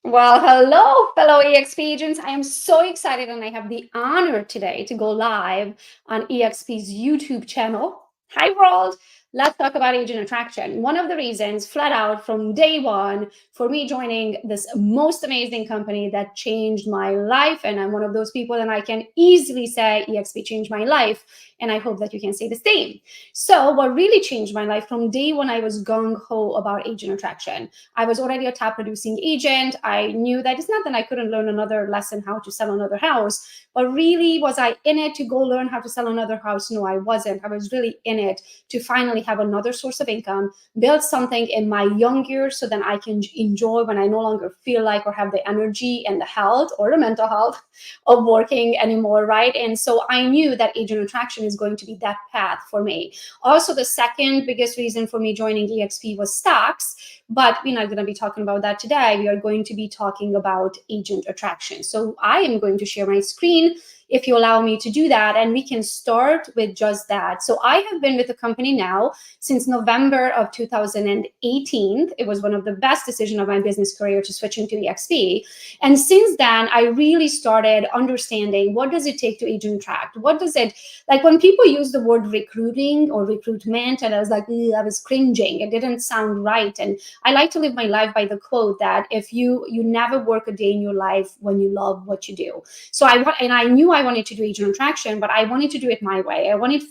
Well, hello, fellow EXP agents. I am so excited and I have the honor today to go live on EXP's YouTube channel. Hi, world. Let's talk about agent attraction. One of the reasons, flat out from day one, for me joining this most amazing company that changed my life, and I'm one of those people, and I can easily say EXP changed my life, and I hope that you can say the same. So, what really changed my life from day one, I was gung ho about agent attraction. I was already a top producing agent. I knew that it's not that I couldn't learn another lesson how to sell another house, but really, was I in it to go learn how to sell another house? No, I wasn't. I was really in it to finally have another source of income, build something in my young years so that I can enjoy when I no longer feel like or have the energy and the health or the mental health of working anymore, right? And so I knew that agent attraction is going to be that path for me. Also, the second biggest reason for me joining EXP was stocks. But we're not going to be talking about that today. We are going to be talking about agent attraction. So I am going to share my screen if you allow me to do that, and we can start with just that. So I have been with the company now since November of 2018. It was one of the best decisions of my business career to switch into EXP. And since then, I really started understanding what does it take to agent attract? What does it, like when people use the word recruiting or recruitment, and I was like, I was cringing. It didn't sound right. And I like to live my life by the quote that if you never work a day in your life when you love what you do. So I knew I wanted to do agent attraction, but I wanted to do it my way. I wanted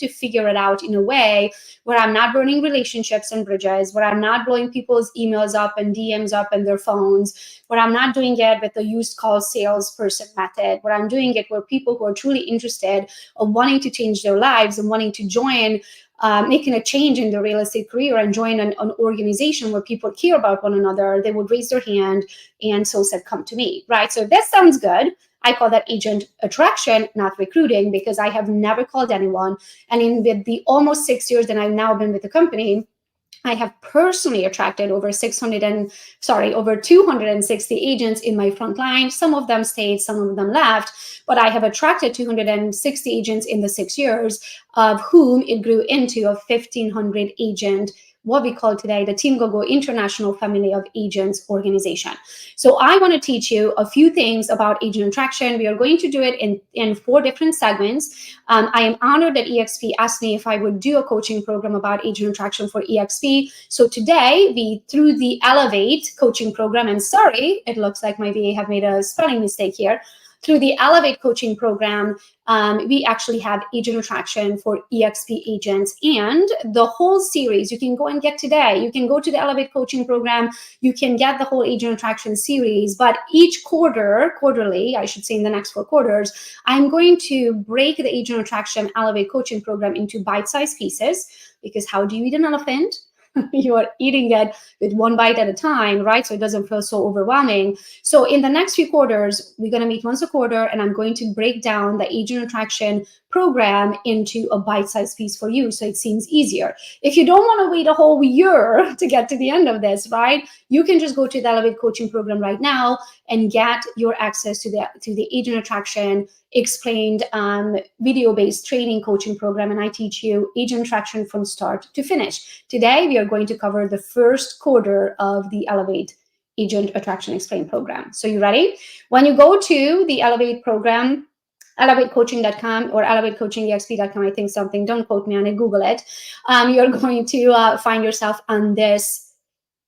to figure it out in a way where I'm not burning relationships and bridges, where I'm not blowing people's emails up and DMs up and their phones, where I'm not doing it with the used call salesperson method, where I'm doing it where people who are truly interested of wanting to change their lives and wanting to join making a change in their real estate career and join an organization where people care about one another, they would raise their hand and so said, come to me, right? So if that sounds good, I call that agent attraction, not recruiting, because I have never called anyone. And in the almost 6 years that I've now been with the company, I have personally attracted over 260 agents in my front line. Some of them stayed, some of them left, but I have attracted 260 agents in the 6 years, of whom it grew into a 1,500 agent, what we call today the Team Gogo International Family of Agents organization. So I want to teach you a few things about agent attraction. We are going to do it in 4 different segments. I am honored that EXP asked me if I would do a coaching program about agent attraction for EXP. So today, through the Elevate coaching program, and sorry, it looks like my VA have made a spelling mistake here. Through the Elevate coaching program, we actually have agent attraction for EXP agents, and the whole series you can go and get today. You can go to the Elevate coaching program. You can get the whole agent attraction series, but each quarterly, I should say in the next 4 quarters, I'm going to break the agent attraction Elevate coaching program into bite-sized pieces, because how do you eat an elephant? You are eating it with 1 bite at a time, right? So it doesn't feel so overwhelming. So in the next few quarters, we're going to meet once a quarter, and I'm going to break down the agent attraction program into a bite-sized piece for you, so it seems easier. If you don't want to wait a whole year to get to the end of this, right, you can just go to the Elevate coaching program right now and get your access to the agent attraction explained video-based training coaching program, and I teach you agent attraction from start to finish. Today, we are going to cover the first quarter of the Elevate Agent Attraction Explained program. So you ready? When you go to the Elevate program, elevatecoaching.com or elevatecoachingexp.com, I think something, don't quote me on it, Google it. You're going to find yourself on this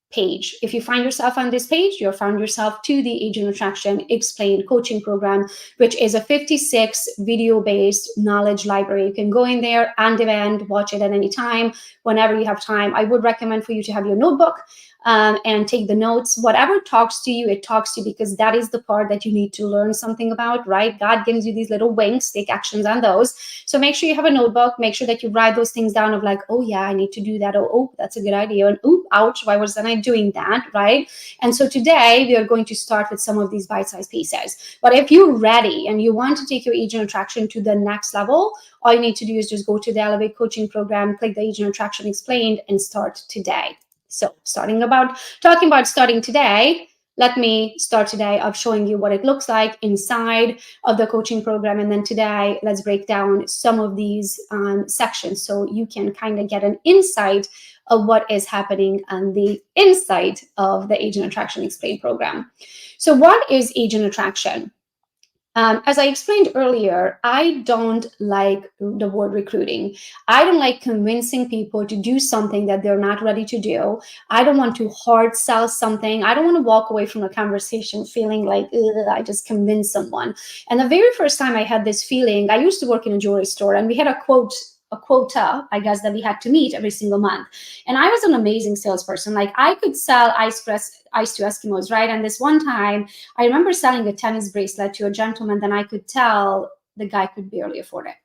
page. If you find yourself on this page, you'll find yourself to the Agent Attraction Explained coaching program, which is a 56 video-based knowledge library. You can go in there on demand, watch it at any time, whenever you have time. I would recommend for you to have your notebook and take the notes. Whatever talks to you, it talks to you, because that is the part that you need to learn something about, right? God gives you these little winks, take actions on those. So make sure you have a notebook, make sure that you write those things down of like, oh yeah, I need to do that. Oh, that's a good idea. And oh, ouch, why wasn't I doing that, right? And so today we are going to start with some of these bite-sized pieces. But if you're ready and you want to take your agent attraction to the next level, all you need to do is just go to the Elevate coaching program, click the Agent Attraction Explained, and start today. So talking about starting today, let me start today of showing you what it looks like inside of the coaching program. And then today, let's break down some of these sections so you can kind of get an insight of what is happening on the inside of the Agent Attraction Explained program. So what is agent attraction? As I explained earlier, I don't like the word recruiting. I don't like convincing people to do something that they're not ready to do. I don't want to hard sell something. I don't want to walk away from a conversation feeling like, I just convinced someone. And the very first time I had this feeling, I used to work in a jewelry store, and we had a quota, I guess, that we had to meet every single month. And I was an amazing salesperson. Like, I could sell ice to Eskimos, right? And this one time, I remember selling a tennis bracelet to a gentleman, then I could tell the guy could barely afford it,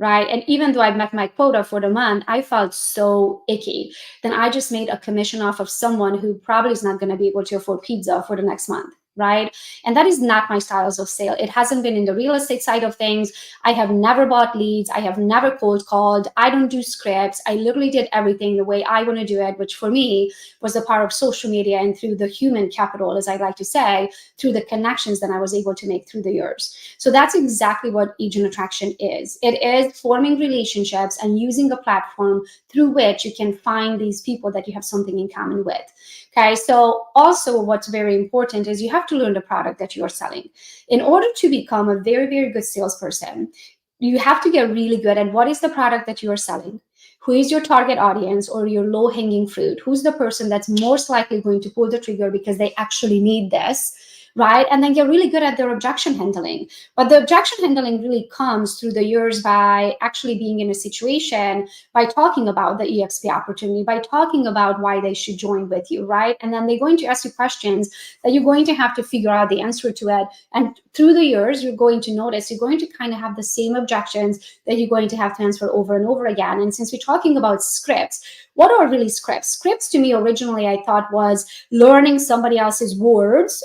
right? And even though I met my quota for the month, I felt so icky. Then I just made a commission off of someone who probably is not going to be able to afford pizza for the next month, right? And that is not my styles of sale. It hasn't been in the real estate side of things. I have never bought leads. I have never cold called. I don't do scripts. I literally did everything the way I want to do it, which for me was the power of social media and through the human capital, as I like to say, through the connections that I was able to make through the years. So that's exactly what agent attraction is. It is forming relationships and using a platform through which you can find these people that you have something in common with. Okay, so also what's very important is you have to learn the product that you are selling. In order to become a very, very good salesperson, you have to get really good at what is the product that you are selling. Who is your target audience or your low-hanging fruit? Who's the person that's most likely going to pull the trigger because they actually need this, right? And then get really good at their objection handling. But the objection handling really comes through the years by actually being in a situation, by talking about the EXP opportunity, by talking about why they should join with you, right? And then they're going to ask you questions that you're going to have to figure out the answer to it. And through the years, you're going to notice you're going to kind of have the same objections that you're going to have to answer over and over again. And since we're talking about scripts, what are really scripts? Scripts to me originally I thought was learning somebody else's words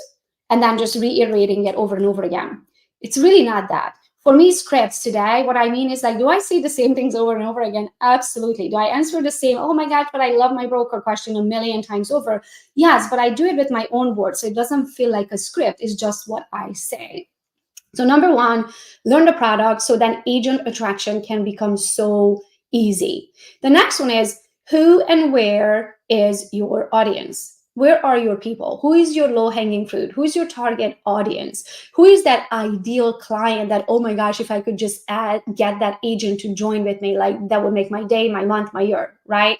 and then just reiterating it over and over again. It's really not that. For me, scripts today, what I mean is like, do I say the same things over and over again? Absolutely. Do I answer the same, oh my gosh, but I love my broker question a million times over? Yes, but I do it with my own words. So it doesn't feel like a script. It's just what I say. So number one, learn the product so then agent attraction can become so easy. The next one is who and where is your audience? Where are your people? Who is your low-hanging fruit? Who is your target audience? Who is that ideal client that, oh my gosh, if I could just get that agent to join with me, like that would make my day, my month, my year, right?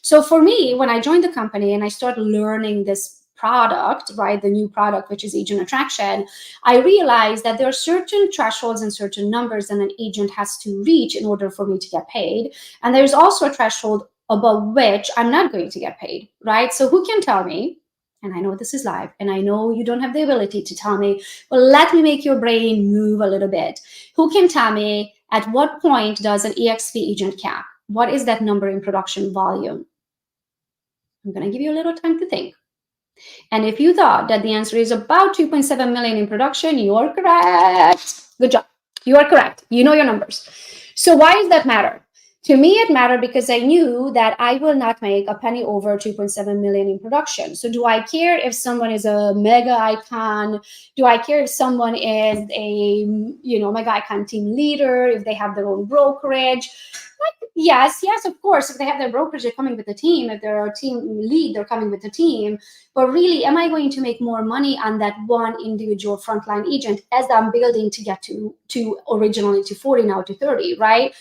So for me, when I joined the company and I started learning this product, right, the new product, which is agent attraction, I realized that there are certain thresholds and certain numbers that an agent has to reach in order for me to get paid. And there's also a threshold above which I'm not going to get paid, right? So who can tell me, and I know this is live, and I know you don't have the ability to tell me, but let me make your brain move a little bit. Who can tell me at what point does an EXP agent cap? What is that number in production volume? I'm going to give you a little time to think. And if you thought that the answer is about 2.7 million in production, you are correct. Good job. You are correct. You know your numbers. So why does that matter? To me, it mattered because I knew that I will not make a penny over 2.7 million in production. So do I care if someone is a mega icon? Do I care if someone is a, mega icon team leader, if they have their own brokerage? Like, yes, of course. If they have their brokerage, they're coming with the team. If they're a team lead, they're coming with the team. But really, am I going to make more money on that one individual frontline agent as I'm building to get to originally to 40, now to 30, right?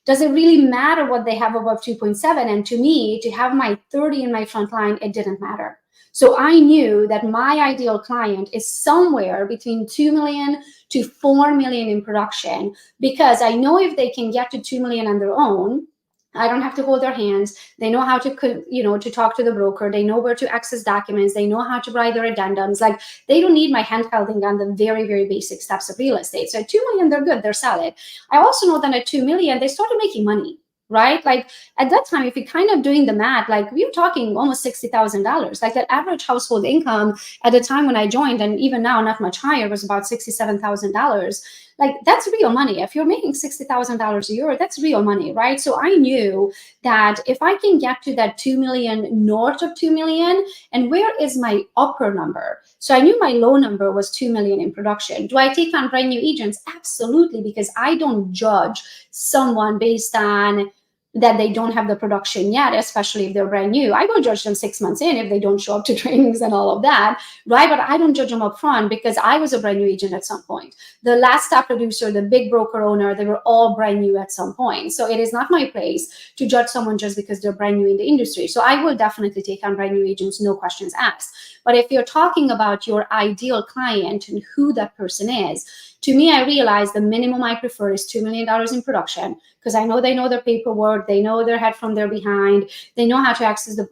Does it really matter what they have above 2.7? And to me, to have my 30 in my front line, it didn't matter. So I knew that my ideal client is somewhere between 2 million to 4 million in production, because I know if they can get to 2 million on their own, I don't have to hold their hands. They know how to, to talk to the broker. They know where to access documents. They know how to write their addendums. Like, they don't need my hand holding on the very, very basic steps of real estate. So at 2 million, they're good. They're solid. I also know that at 2 million, they started making money, right? Like, at that time, if you're kind of doing the math, like, we were talking almost $60,000. Like, that average household income at the time when I joined, and even now not much higher, was about $67,000. Like, that's real money. If you're making $60,000 a year, that's real money, right? So I knew that if I can get to that 2 million, north of 2 million, and where is my upper number? So I knew my low number was 2 million in production. Do I take on brand new agents? Absolutely, because I don't judge someone based on that they don't have the production yet, especially if they're brand new. I will judge them 6 months in if they don't show up to trainings and all of that, right? But I don't judge them up front because I was a brand new agent at some point. The last top producer, the big broker owner, they were all brand new at some point. So it is not my place to judge someone just because they're brand new in the industry. So I will definitely take on brand new agents, no questions asked. But if you're talking about your ideal client and who that person is, to me, I realize the minimum I prefer is $2 million in production, because I know they know their paperwork, they know their head from their behind, they know how to access the,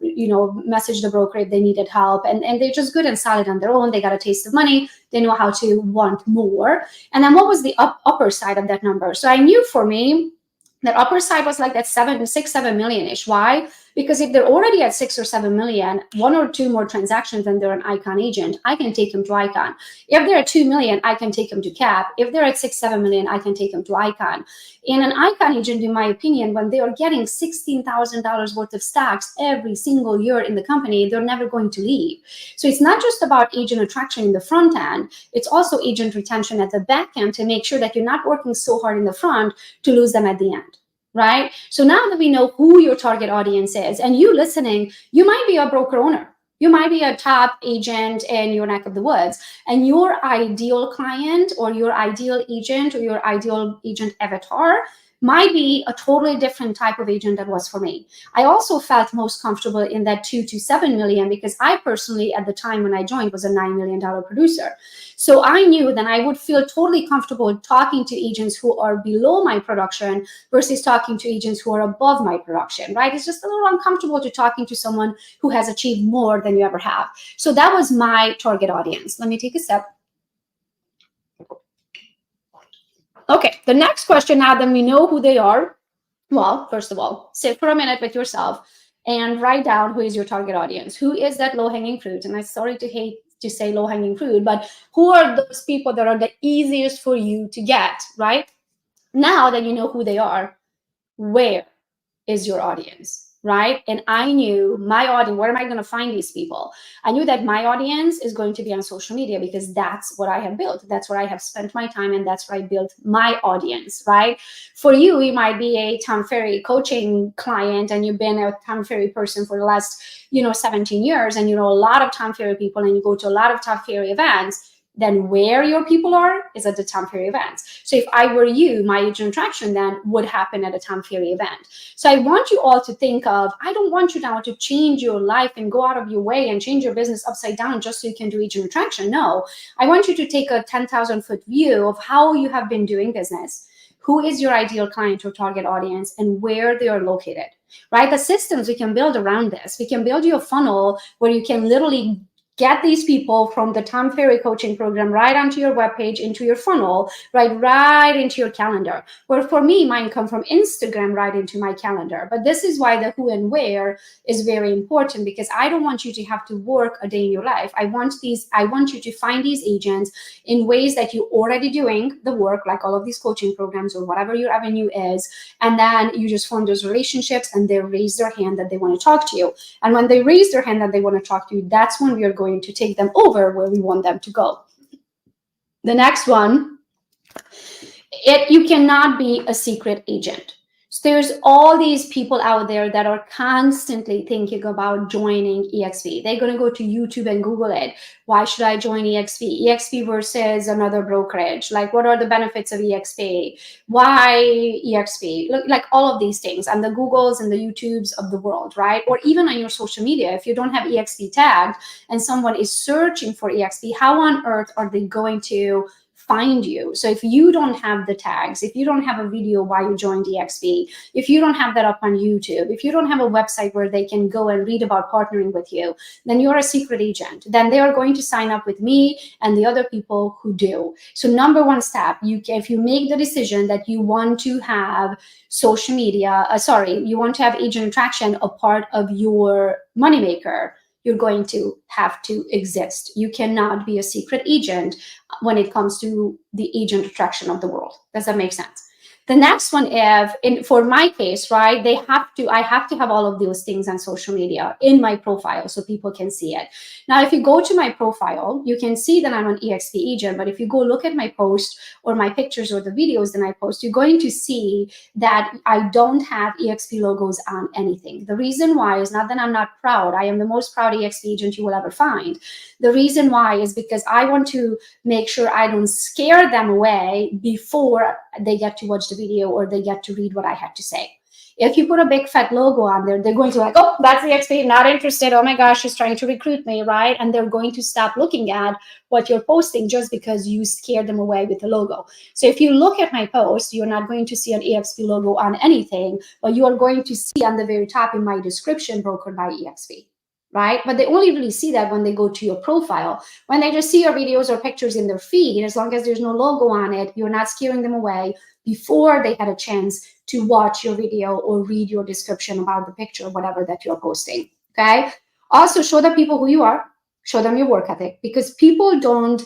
message the broker if they needed help, and they're just good and solid on their own. They got a taste of money, they know how to want more. And then what was the upper side of that number? So I knew for me, that upper side was like that 7 million-ish. Why? Because if they're already at 6 or 7 million, 1 or 2 more transactions and they're an Icon agent, I can take them to Icon. If they're at 2 million, I can take them to Cap. If they're at 6, 7 million, I can take them to Icon. And an Icon agent, in my opinion, when they are getting $16,000 worth of stocks every single year in the company, they're never going to leave. So it's not just about agent attraction in the front end, it's also agent retention at the back end to make sure that you're not working so hard in the front to lose them at the end. Right? So now that we know who your target audience is, and you listening, you might be a broker owner. You might be a top agent in your neck of the woods, and your ideal client or your ideal agent or your ideal agent avatar might be a totally different type of agent that was for me. I also felt most comfortable in that 2 to 7 million because I personally, at the time when I joined, was a $9 million producer. So I knew that I would feel totally comfortable talking to agents who are below my production versus talking to agents who are above my production, right? It's just a little uncomfortable to talking to someone who has achieved more than you ever have. So that was my target audience. Let me take a step. Okay, the next question, now that we know who they are, well, first of all, sit for a minute with yourself and write down who is your target audience. Who is that low-hanging fruit? And I'm sorry to hate to say low-hanging fruit, but who are those people that are the easiest for you to get, right? Now that you know who they are, where is your audience? Right? And I knew my audience, where am I going to find these people? I knew that my audience is going to be on social media because that's what I have built. That's where I have spent my time, and that's where I built my audience, right? For you, you might be a Tom Ferry coaching client and you've been a Tom Ferry person for the last, 17 years, and you know a lot of Tom Ferry people and you go to a lot of Tom Ferry events. Then where your people are is at the Tom Ferry events. So if I were you, my agent attraction then would happen at a Tom Ferry event. So I want you all to think of, I don't want you now to change your life and go out of your way and change your business upside down just so you can do agent attraction. No, I want you to take a 10,000 foot view of how you have been doing business. Who is your ideal client or target audience and where they are located, right? The systems we can build around this. We can build you a funnel where you can literally get these people from the Tom Ferry coaching program right onto your webpage, into your funnel, right into your calendar. Where for me, mine come from Instagram right into my calendar. But this is why the who and where is very important, because I don't want you to have to work a day in your life. I want you to find these agents in ways that you're already doing the work, like all of these coaching programs or whatever your avenue is. And then you just form those relationships and they raise their hand that they want to talk to you. And when they raise their hand that they want to talk to you, that's when we are going to take them over where we want them to go. The next one, you cannot be a secret agent. So there's all these people out there that are constantly thinking about joining EXP. They're going to go to YouTube and Google it. Why should I join EXP? EXP versus another brokerage. Like, what are the benefits of EXP? Why EXP? Look, like all of these things, and the Googles and the YouTubes of the world, right? Or even on your social media, if you don't have EXP tagged and someone is searching for EXP, how on earth are they going to find you? So if you don't have the tags, if you don't have a video why you joined EXP, if you don't have that up on YouTube, if you don't have a website where they can go and read about partnering with you, then you're a secret agent. Then they are going to sign up with me and the other people who do. So number one step, if you make the decision that you want to have social media, you want to have agent attraction a part of your moneymaker, you're going to have to exist. You cannot be a secret agent when it comes to the agent attraction of the world. Does that make sense? The next one, for my case, right, I have to have all of those things on social media in my profile so people can see it. Now, if you go to my profile, you can see that I'm an EXP agent, but if you go look at my post or my pictures or the videos that I post, you're going to see that I don't have EXP logos on anything. The reason why is not that I'm not proud. I am the most proud EXP agent you will ever find. The reason why is because I want to make sure I don't scare them away before they get to watch the video or they get to read what I had to say. If you put a big fat logo on there, they're going to like, oh, that's the XP, not interested. Oh my gosh, she's trying to recruit me, right? And they're going to stop looking at what you're posting just because you scared them away with the logo. So if you look at my post, you're not going to see an EXP logo on anything, but you are going to see on the very top in my description, brokered by EXP. Right? But they only really see that when they go to your profile. When they just see your videos or pictures in their feed, as long as there's no logo on it, you're not scaring them away before they had a chance to watch your video or read your description about the picture or whatever that you're posting. Okay. Also, show the people who you are, show them your work ethic, because people don't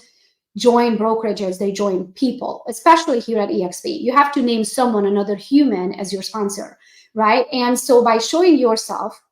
join brokerages, they join people, especially here at EXP. You have to name someone, another human, as your sponsor, right? And so by showing yourself,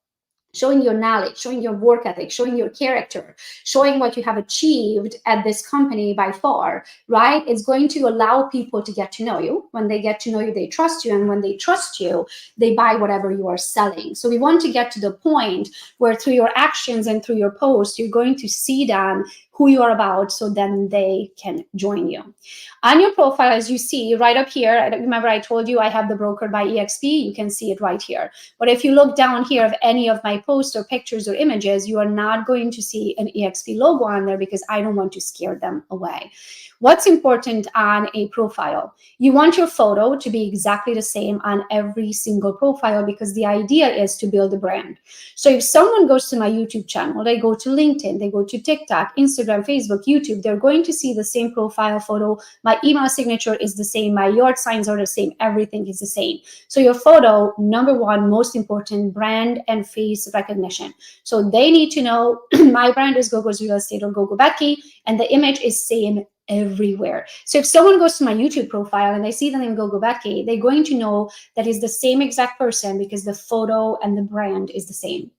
showing your knowledge, showing your work ethic, showing your character, showing what you have achieved at this company by far, right? It's going to allow people to get to know you. When they get to know you, they trust you. And when they trust you, they buy whatever you are selling. So we want to get to the point where through your actions and through your posts, you're going to see them who you are about, so then they can join you. On your profile, as you see right up here, remember I told you I have the broker by EXP, you can see it right here. But if you look down here of any of my posts or pictures or images, you are not going to see an EXP logo on there because I don't want to scare them away. What's important on a profile? You want your photo to be exactly the same on every single profile because the idea is to build a brand. So if someone goes to my YouTube channel, they go to LinkedIn, they go to TikTok, Instagram, Facebook, YouTube, they're going to see the same profile photo. My email signature is the same. My yard signs are the same. Everything is the same. So your photo, number one, most important, brand and face recognition. So they need to know my brand is Gogo's Real Estate or Gogo Bethke, and the image is same everywhere. So if someone goes to my YouTube profile and they see the name Gogo Bethke, they're going to know that is the same exact person because the photo and the brand is the same.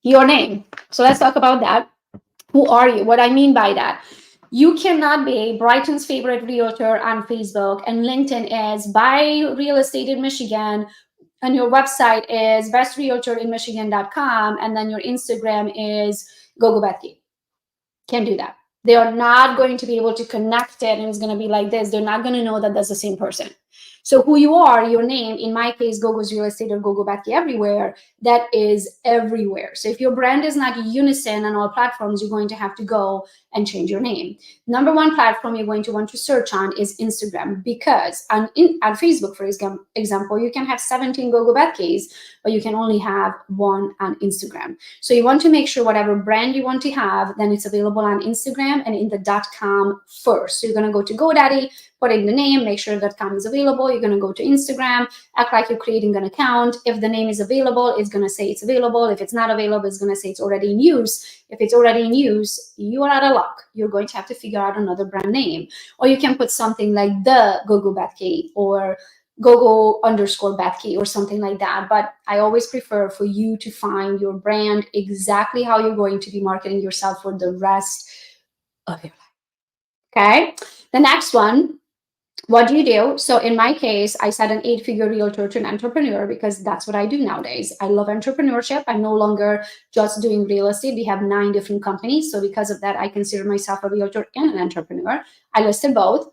Your name. So let's talk about that. Who are you? What I mean by that. You cannot be Brighton's favorite realtor on Facebook and LinkedIn is buy real estate in Michigan and your website is bestrealtorinmichigan.com and then your Instagram is Gogo Bethke. Can't do that. They are not going to be able to connect it and it's going to be like this. They're not going to know that that's the same person. So who you are, your name, in my case, Gogo's Real Estate or Gogo Bethke everywhere, that is everywhere. So if your brand is not unison on all platforms, you're going to have to go and change your name. Number one platform you're going to want to search on is Instagram because on Facebook, for example, you can have 17 Gogo Bethkes, but you can only have one on Instagram. So you want to make sure whatever brand you want to have, then it's available on Instagram and in the .com first. So you're going to go to GoDaddy, put in the name, make sure .com is available. You're going to go to Instagram, act like you're creating an account. If the name is available, it's going to say it's available. If it's not available, it's going to say it's already in use. If it's already in use, you are out of luck. You're going to have to figure out another brand name. Or you can put something like the Gogo Bethke or Gogo_Bethke or something like that. But I always prefer for you to find your brand, exactly how you're going to be marketing yourself for the rest of your life. Okay. The next one, what do you do? So in my case, I said an 8-figure realtor to an entrepreneur because that's what I do nowadays. I love entrepreneurship. I'm no longer just doing real estate. We have 9 different companies. So because of that, I consider myself a realtor and an entrepreneur. I listed both.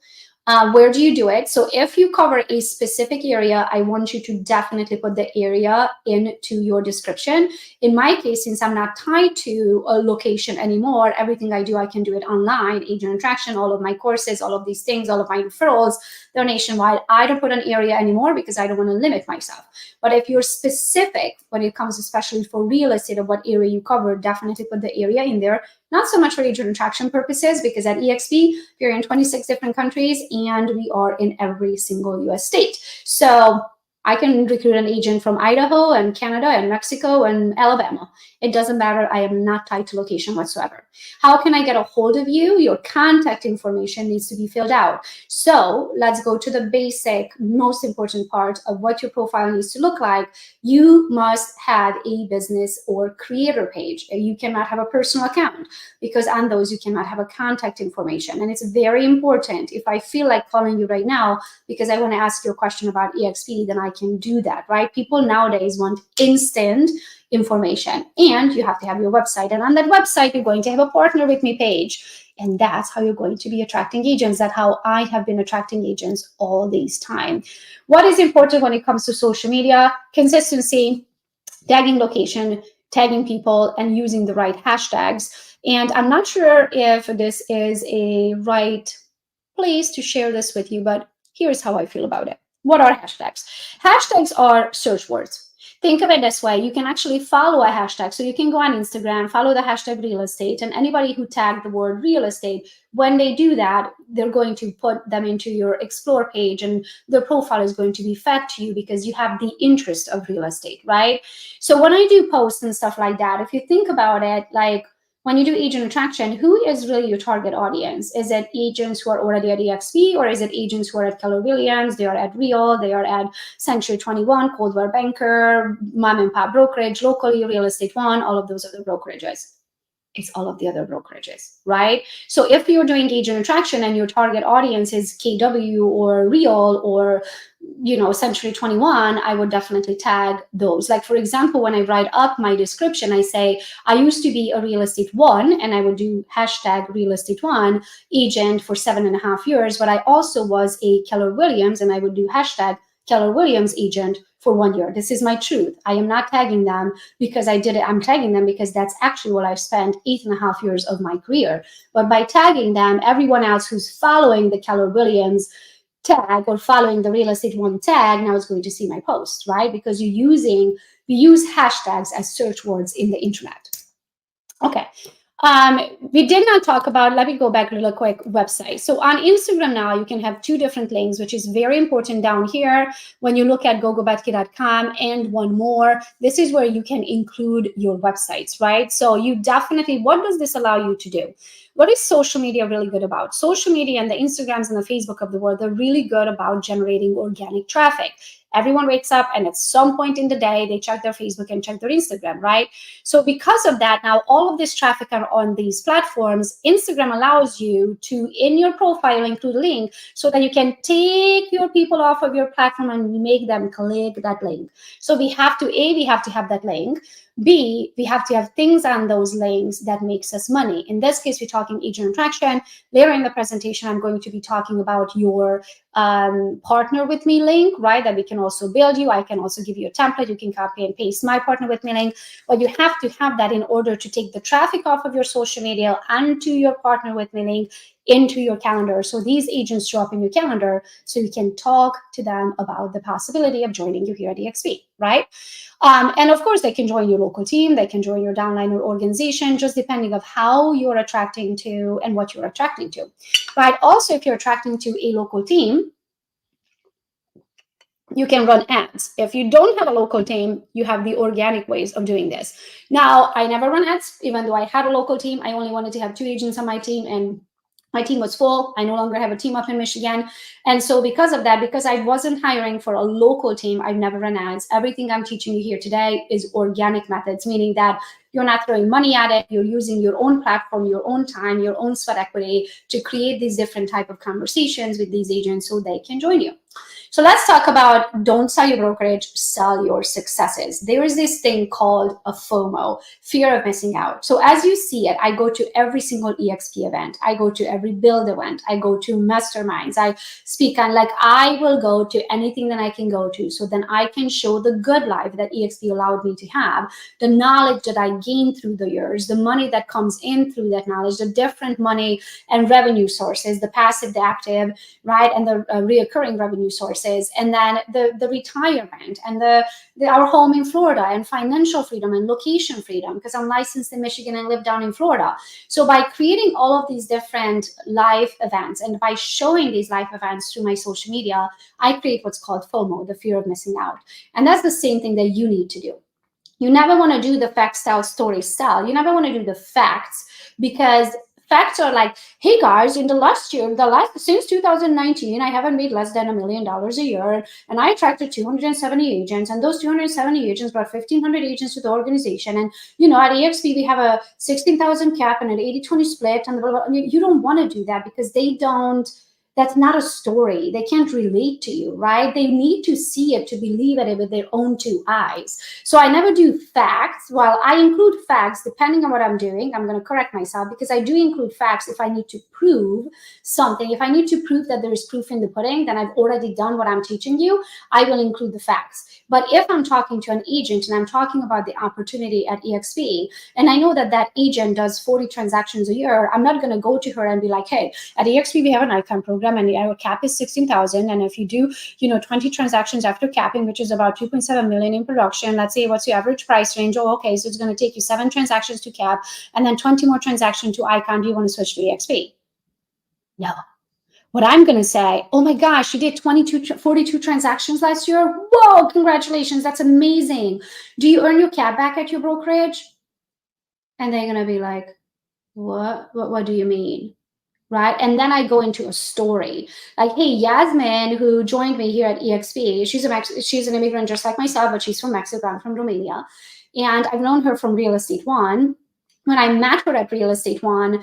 Where do you do it? So if you cover a specific area, I want you to definitely put the area into your description. In my case, since I'm not tied to a location anymore, everything I do, I can do it online, agent attraction, all of my courses, all of these things, all of my referrals, they're nationwide. I don't put an area anymore because I don't want to limit myself. But if you're specific when it comes, especially for real estate, of what area you cover, definitely put the area in there. Not so much for agent attraction purposes, because at EXP, we're in 26 different countries and we are in every single US state. So I can recruit an agent from Idaho and Canada and Mexico and Alabama. It doesn't matter. I am not tied to location whatsoever. How can I get a hold of you? Your contact information needs to be filled out. So let's go to the basic, most important part of what your profile needs to look like. You must have a business or creator page. You cannot have a personal account because on those you cannot have a contact information. And it's very important. If I feel like calling you right now because I want to ask you a question about EXP, then I can do that, right? People nowadays want instant information, and you have to have your website. And on that website, you're going to have a partner with me page. And that's how you're going to be attracting agents. That's how I have been attracting agents all this time. What is important when it comes to social media? Consistency, tagging location, tagging people, and using the right hashtags. And I'm not sure if this is a right place to share this with you, but here's how I feel about it. What are hashtags? Hashtags are search words. Think of it this way. You can actually follow a hashtag. So you can go on Instagram, follow the hashtag real estate, and anybody who tagged the word real estate, when they do that, they're going to put them into your explore page, and their profile is going to be fed to you because you have the interest of real estate, right? So when I do posts and stuff like that, if you think about it, like when you do agent attraction, who is really your target audience? Is it agents who are already at EXP, or is it agents who are at Keller Williams, they are at Real, they are at Century 21, Coldwell Banker, mom and pop brokerage, locally, Real Estate One, all of those other brokerages? It's all of the other brokerages, right? So if you're doing agent attraction and your target audience is KW or Real or Century 21, I would definitely tag those. Like, for example, when I write up my description, I say, I used to be a Real Estate One, and I would do hashtag Real Estate One agent for 7.5 years, but I also was a Keller Williams, and I would do hashtag Keller Williams agent for 1 year. This is my truth. I am not tagging them because I did it. I'm tagging them because that's actually what I've spent 8.5 years of my career. But by tagging them, everyone else who's following the Keller Williams tag or following the Real Estate One tag now is going to see my post, right? Because we use hashtags as search words in the internet. Okay. We did not talk about, let me go back real quick, website. So on Instagram now, you can have 2 different links, which is very important down here. When you look at gogobethke.com and one more, this is where you can include your websites, right? So you definitely, what does this allow you to do? What is social media really good about? Social media and the Instagrams and the Facebook of the world, they're really good about generating organic traffic. Everyone wakes up and at some point in the day, they check their Facebook and check their Instagram, right? So because of that, now all of this traffic are on these platforms. Instagram allows you to, in your profile, include a link so that you can take your people off of your platform and make them click that link. So we have to have that link. B, we have to have things on those links that makes us money. In this case, we're talking agent attraction. Later in the presentation, I'm going to be talking about your partner with me link, right? That we can also build you. I can also give you a template. You can copy and paste my partner with me link. But you have to have that in order to take the traffic off of your social media onto your partner with me link into your calendar. So these agents show up in your calendar so you can talk to them about the possibility of joining you here at EXP, right? And of course, they can join your local team, they can join your downline or organization, just depending of how you're attracting to and what you're attracting to. Right? Also, if you're attracting to a local team, you can run ads. If you don't have a local team, you have the organic ways of doing this. Now, I never run ads, even though I had a local team. I only wanted to have 2 agents on my team, and my team was full. I no longer have a team up in Michigan. And so because of that, because I wasn't hiring for a local team, I've never run ads. Everything I'm teaching you here today is organic methods, meaning that you're not throwing money at it. You're using your own platform, your own time, your own sweat equity to create these different type of conversations with these agents so they can join you. So let's talk about don't sell your brokerage, sell your successes. There is this thing called a FOMO, fear of missing out. So as you see it, I go to every single EXP event. I go to every build event. I go to masterminds. I speak on, like, I will go to anything that I can go to so then I can show the good life that EXP allowed me to have, the knowledge that I gained through the years, the money that comes in through that knowledge, the different money and revenue sources, the passive, the active, right, and the reoccurring revenue sources. courses, and then the retirement, and our home in Florida, and financial freedom and location freedom, because I'm licensed in Michigan and live down in Florida. So by creating all of these different life events and by showing these life events through my social media, I create what's called FOMO, the fear of missing out. And that's the same thing that you need to do. You never want to do the facts tell, stories tell. You never want to do the facts, because facts are like, hey guys, in the last year, since 2019, I haven't made less than $1 million a year, and I attracted 270 agents, and those 270 agents brought 1,500 agents to the organization. And at EXP we have a 16,000 cap and an 80-20 split, and blah, blah, blah. You don't want to do that, because that's not a story. They can't relate to you, right? They need to see it to believe it with their own two eyes. So I never do facts. While I include facts, depending on what I'm doing, I'm going to correct myself, because I do include facts if I need to prove something. If I need to prove that there is proof in the pudding, then I've already done what I'm teaching you. I will include the facts. But if I'm talking to an agent and I'm talking about the opportunity at EXP, and I know that agent does 40 transactions a year, I'm not going to go to her and be like, hey, at EXP we have an icon program, and our cap is 16,000, and if you do 20 transactions after capping, which is about 2.7 million in production, let's say, what's your average price range? Oh, okay, so it's going to take you 7 transactions to cap and then 20 more transactions to icon. Do you want to switch to EXP? No. What I'm going to say, oh my gosh, you did 42 transactions last year. Whoa, congratulations, that's amazing. Do you earn your cap back at your brokerage? And they're going to be like, what do you mean? Right? And then I go into a story like, hey, Yasmin, who joined me here at EXP, she's an immigrant just like myself, but she's from Mexico. I'm from Romania. And I've known her from Real Estate One. When I met her at Real Estate One,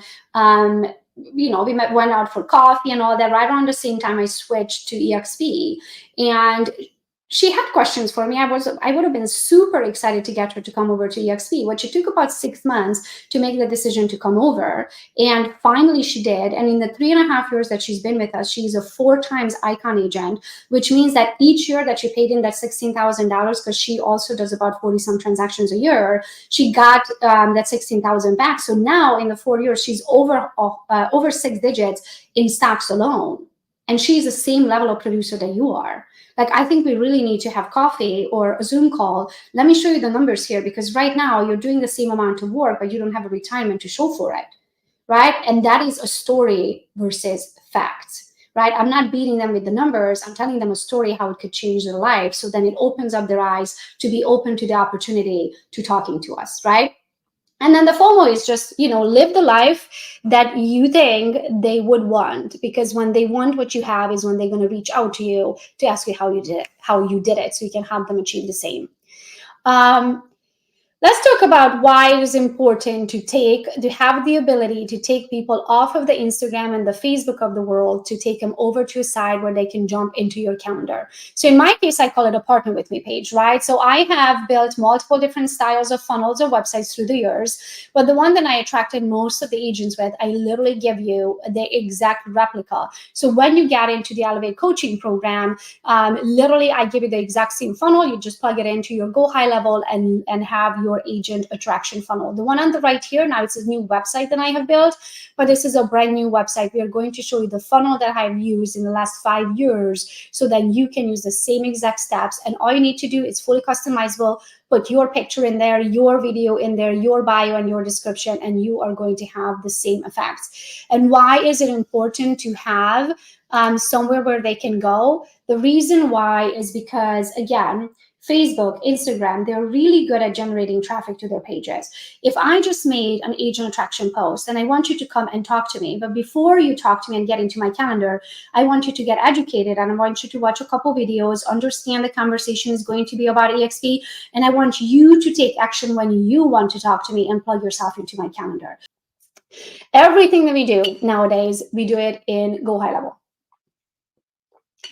we went out for coffee and all that. Right around the same time I switched to EXP. And she had questions for me. I would have been super excited to get her to come over to EXP, which it took about 6 months to make the decision to come over. And finally she did. And in the 3.5 years that she's been with us, she's a 4 times icon agent, which means that each year that she paid in that $16,000, because she also does about 40 some transactions a year, she got that 16,000 back. So now in the 4 years, she's over 6 digits in stocks alone. And she's the same level of producer that you are. Like, I think we really need to have coffee or a Zoom call. Let me show you the numbers here, because right now you're doing the same amount of work, but you don't have a retirement to show for it, right? And that is a story versus facts, right? I'm not beating them with the numbers. I'm telling them a story, how it could change their life. So then it opens up their eyes to be open to the opportunity to talking to us, right? And then the FOMO is just, live the life that you think they would want, because when they want what you have is when they're going to reach out to you to ask you how you did it, so you can help them achieve the same. Let's talk about why it is important to have the ability to take people off of the Instagram and the Facebook of the world, to take them over to a side where they can jump into your calendar. So in my case, I call it a partner with me page, right? So I have built multiple different styles of funnels or websites through the years, but the one that I attracted most of the agents with, I literally give you the exact replica. So when you get into the Elevate coaching program, literally I give you the exact same funnel. You just plug it into your Go High Level and have your agent attraction funnel. The one on the right here, now it's a new website that I have built, but this is a brand new website. We are going to show you the funnel that I've used in the last 5 years, so that you can use the same exact steps. And all you need to do is fully customizable. Put your picture in there, your video in there, your bio and your description, and you are going to have the same effects. And why is it important to have somewhere where they can go? The reason why is because, again, Facebook, Instagram, they're really good at generating traffic to their pages. If I just made an agent attraction post and I want you to come and talk to me, but before you talk to me and get into my calendar, I want you to get educated, and I want you to watch a couple videos, understand the conversation is going to be about EXP, and I want you to take action when you want to talk to me and plug yourself into my calendar. Everything that we do nowadays, we do it in Go High Level.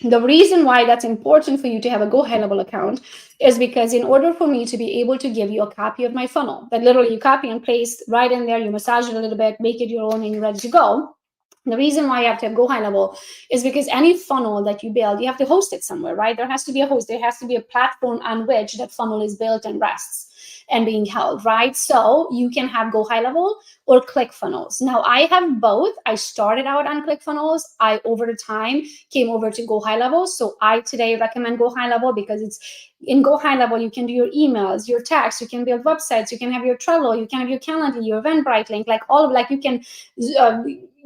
The reason why that's important for you to have a Go High Level account is because in order for me to be able to give you a copy of my funnel that literally you copy and paste right in there, you massage it a little bit, make it your own, and you're ready to go. The reason why you have to have Go High Level is because any funnel that you build, you have to host it somewhere, right? There has to be a host. There has to be a platform on which that funnel is built and rests. and being held, right? So you can have Go High Level or ClickFunnels. Now I have both. I started out on ClickFunnels. I over the time came over to Go High Level. So I today recommend Go High Level because it's in Go High Level, you can do your emails, your text, you can build websites, you can have your Trello, you can have your Calendly, your Eventbrite link, like all of like you can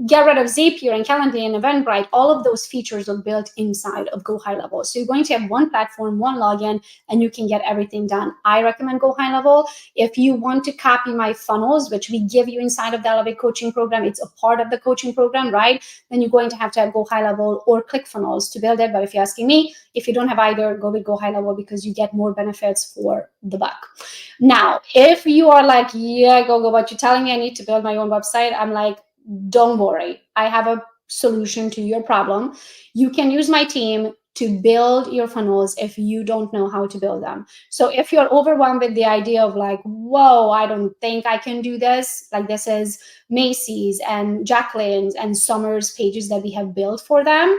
get rid of Zapier and Calendly and Eventbrite. All of those features are built inside of Go High Level. So you're going to have one platform, one login, and you can get everything done. I recommend Go High Level. If you want to copy my funnels, which we give you inside of the Elevate coaching program, it's a part of the coaching program, right? Then you're going to have Go High Level or ClickFunnels to build it. But if you're asking me, if you don't have either, go with Go High Level because you get more benefits for the buck. Now, if you are like, yeah, Gogo, but you're telling me I need to build my own website, I'm like, don't worry. I have a solution to your problem. You can use my team to build your funnels if you don't know how to build them. So if you're overwhelmed with the idea of like, whoa, I don't think I can do this, like this is Macy's and Jacqueline's and Summer's pages that we have built for them,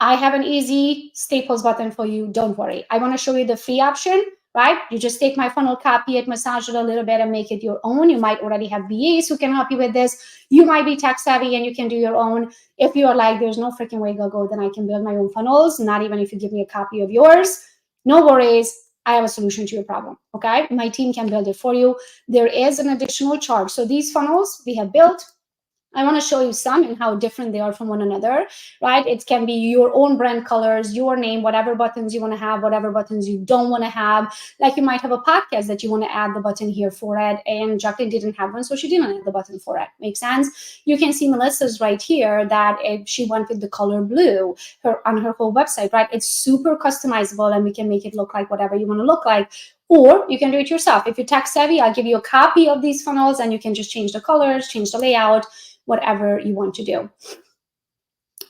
I have an easy staples button for you. Don't worry. I want to show you the free option, right? You just take my funnel, copy it, massage it a little bit, and make it your own. You might already have VAs who can help you with this. You might be tech savvy and you can do your own. If you're like, there's no freaking way, Gogo, then I can build my own funnels, not even if you give me a copy of yours. No worries. I have a solution to your problem, okay? My team can build it for you. There is an additional charge. So these funnels we have built, I want to show you some and how different they are from one another, right? It can be your own brand colors, your name, whatever buttons you want to have, whatever buttons you don't want to have. Like you might have a podcast that you want to add the button here for it, and Jacqueline didn't have one, so she didn't add the button for it. Makes sense? You can see Melissa's right here that she went with the color blue on her whole website, right? It's super customizable, and we can make it look like whatever you want to look like. Or you can do it yourself. If you're tech savvy, I'll give you a copy of these funnels, and you can just change the colors, change the layout, whatever you want to do.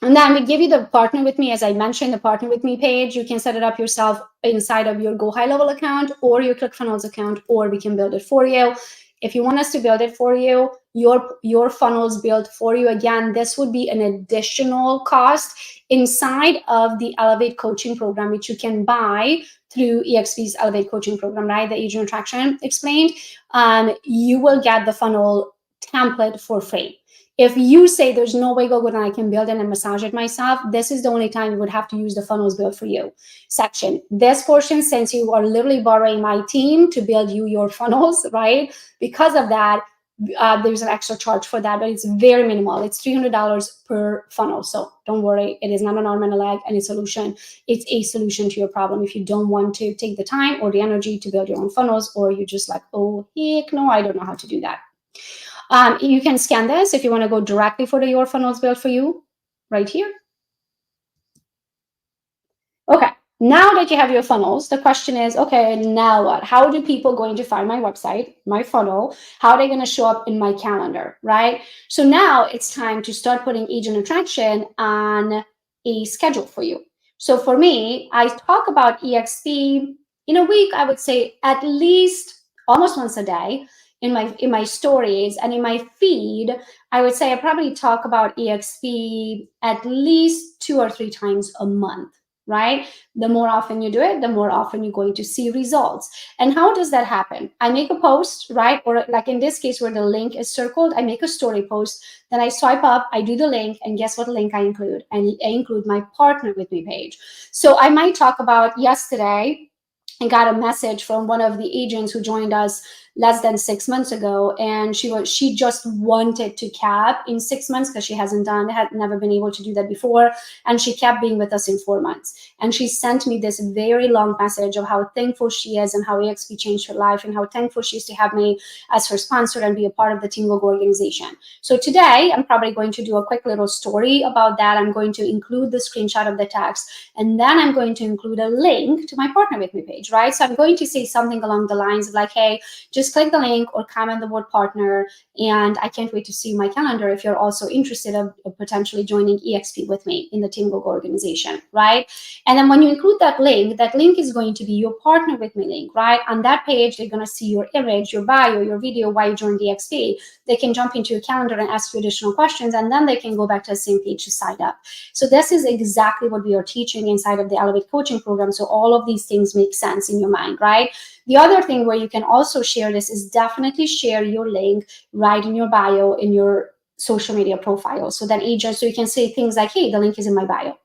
And then we give you the partner with me. As I mentioned, the partner with me page, you can set it up yourself inside of your Go High Level account or your ClickFunnels account, or we can build it for you. If you want us to build it for you, your funnels built for you, again, this would be an additional cost inside of the Elevate coaching program, which you can buy through EXP's Elevate coaching program, right? The Agent Attraction explained. You will get the funnel template for free. If you say there's no way, Gogo, that I can build it and massage it myself, this is the only time you would have to use the funnels built for you section. This portion, since you are literally borrowing my team to build you your funnels, right? Because of that, there's an extra charge for that, but it's very minimal. It's $300 per funnel. So don't worry, it is not an arm and a leg and a solution. It's a solution to your problem. If you don't want to take the time or the energy to build your own funnels, or you're just like, oh, heck no, I don't know how to do that. You can scan this if you want to go directly for your funnels built for you right here. Okay, now that you have your funnels, the question is, okay, now what? How do people going to find my website, my funnel? How are they going to show up in my calendar, right? So now it's time to start putting Agent Attraction on a schedule for you. So for me, I talk about EXP in a week, I would say at least almost once a day. In my stories and in my feed, I would say I probably talk about EXP at least 2 or 3 times a month, right? The more often you do it, the more often you're going to see results. And how does that happen? I make a post, right? Or like in this case where the link is circled, I make a story post, then I swipe up, I do the link, and guess what link I include? And I include my partner with me page. So I might talk about yesterday, I got a message from one of the agents who joined us less than 6 months ago, and she just wanted to cap in 6 months because she had never been able to do that before, and she kept being with us in 4 months. And she sent me this very long message of how thankful she is and how EXP changed her life and how thankful she is to have me as her sponsor and be a part of the Team Gogo organization. So today I'm probably going to do a quick little story about that. I'm going to include the screenshot of the text, and then I'm going to include a link to my partner with me page, right? So I'm going to say something along the lines of like, hey, just just click the link or comment the word partner. And I can't wait to see my calendar if you're also interested of potentially joining EXP with me in the Team Gogo organization, right? And then when you include that link is going to be your partner with me link, right? On that page, they're going to see your image, your bio, your video, why you joined EXP. They can jump into your calendar and ask you additional questions, and then they can go back to the same page to sign up. So this is exactly what we are teaching inside of the Elevate coaching program. So all of these things make sense in your mind, right? The other thing where you can also share this is definitely share your link right in your bio, in your social media profile. So then agents, so you can say things like, hey, the link is in my bio,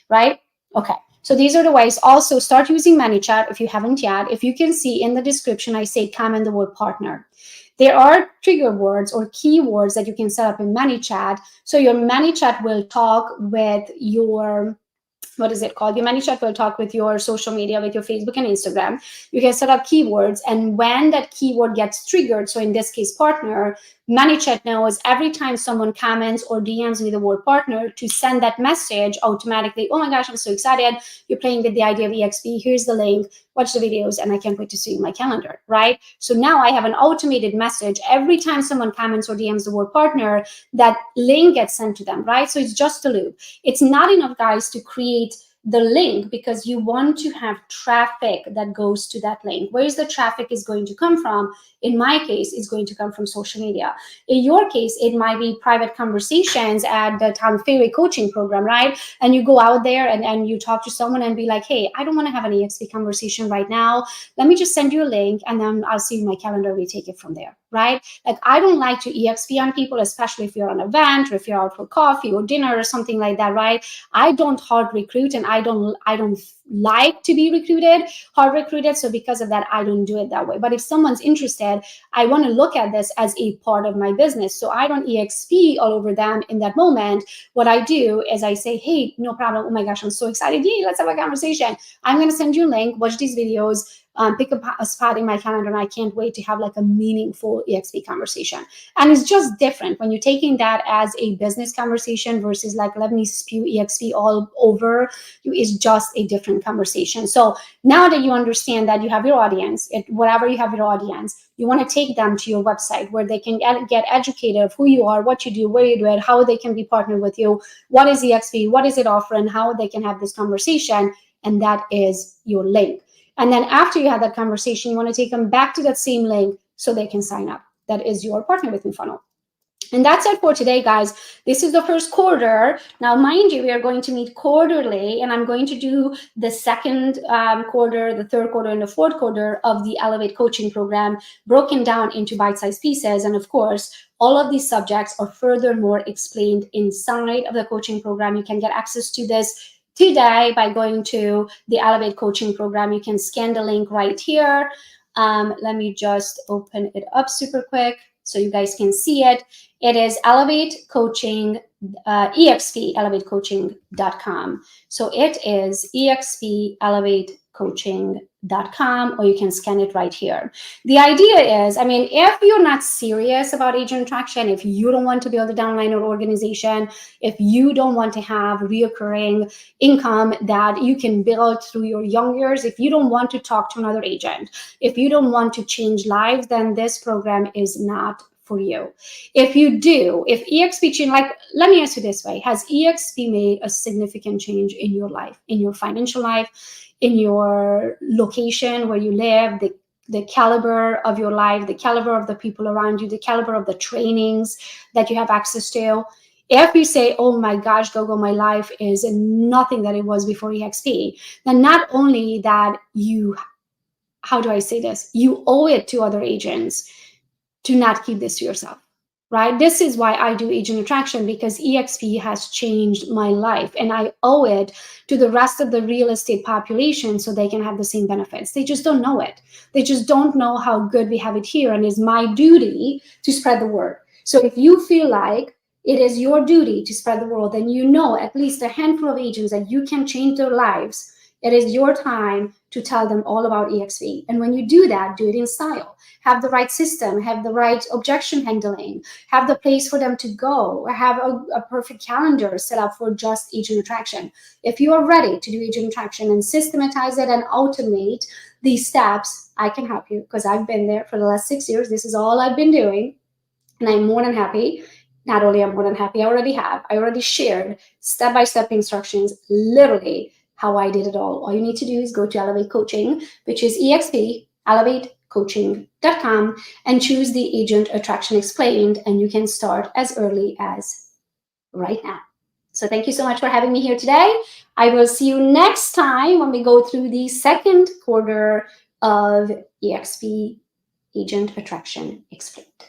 right? Okay. So these are the ways. Also, start using ManyChat if you haven't yet. If you can see in the description, I say comment the word partner. There are trigger words or keywords that you can set up in ManyChat. So your ManyChat will talk with your, what is it called? Your ManyChat will talk with your social media, with your Facebook and Instagram. You can set up keywords, and when that keyword gets triggered, so in this case, partner, ManyChat knows every time someone comments or DMs me the word partner to send that message automatically. Oh my gosh, I'm so excited. You're playing with the idea of EXP. Here's the link. Watch the videos, and I can't wait to see you in my calendar, right? So now I have an automated message. Every time someone comments or DMs the word partner, that link gets sent to them, right? So it's just a loop. It's not enough, guys, to create the link because you want to have traffic that goes to that link. Where is the traffic is going to come from? In my case, it's going to come from social media. In your case, it might be private conversations at the Tom Ferry coaching program, right? And you go out there and you talk to someone and be like, hey, I don't want to have an EXP conversation right now. Let me just send you a link and then I'll see you in my calendar. We take it from there, right? Like, I don't like to EXP on people, especially if you're on an event or if you're out for coffee or dinner or something like that, right? I don't hard recruit, and I don't like to be hard recruited. So because of that, I don't do it that way. But if someone's interested, I want to look at this as a part of my business. So I don't EXP all over them in that moment. What I do is I say, hey, no problem. Oh my gosh, I'm so excited. Yay, let's have a conversation. I'm going to send you a link, watch these videos, pick a spot in my calendar, and I can't wait to have like a meaningful EXP conversation. And it's just different when you're taking that as a business conversation versus like, let me spew EXP all over you. Is just a different conversation. So now that you understand that you have your audience, wherever you have your audience, you want to take them to your website where they can get educated of who you are, what you do, where you do it, how they can be partnered with you, what is EXP, what is it offering, how they can have this conversation, and that is your link. And then after you have that conversation, you want to take them back to that same link so they can sign up. That is your Partner With Me funnel. And that's it for today, guys. This is the first quarter. Now, mind you, we are going to meet quarterly, and I'm going to do the second quarter, the third quarter, and the fourth quarter of the Elevate coaching program broken down into bite-sized pieces. And of course, all of these subjects are furthermore explained inside of the coaching program. You can get access to this today by going to the Elevate coaching program. You can scan the link right here. Let me just open it up super quick so you guys can see it. It is Elevate Coaching, EXP, elevatecoaching.com. So it is EXP, elevatecoaching.com, or you can scan it right here. The idea is, I mean, if you're not serious about agent attraction, if you don't want to build a downline or organization, if you don't want to have reoccurring income that you can build through your young years, if you don't want to talk to another agent, if you don't want to change lives, then this program is not for you. If you do, if EXP change, like, let me ask you this way, has EXP made a significant change in your life, in your financial life, in your location where you live, the caliber of your life, the caliber of the people around you, the caliber of the trainings that you have access to? If you say, oh my gosh, Gogo, my life is nothing that it was before EXP, then not only that you, how do I say this? You owe it to other agents to not keep this to yourself, right? This is why I do agent attraction, because EXP has changed my life, and I owe it to the rest of the real estate population so they can have the same benefits. They just don't know it. They just don't know how good we have it here, and it's my duty to spread the word. So if you feel like it is your duty to spread the word, then you know at least a handful of agents that you can change their lives. It is your time to tell them all about EXP. And when you do that, do it in style. Have the right system, have the right objection handling, have the place for them to go, have a perfect calendar set up for just agent attraction. If you are ready to do agent attraction and systematize it and automate these steps, I can help you because I've been there for the last 6 years. This is all I've been doing. And I'm more than happy. Not only I'm more than happy, I already shared step-by-step instructions, literally how I did it all. All you need to do is go to Elevate Coaching, which is EXP, elevatecoaching.com, and choose the Agent Attraction Explained, and you can start as early as right now. So thank you so much for having me here today. I will see you next time when we go through the second quarter of EXP Agent Attraction Explained.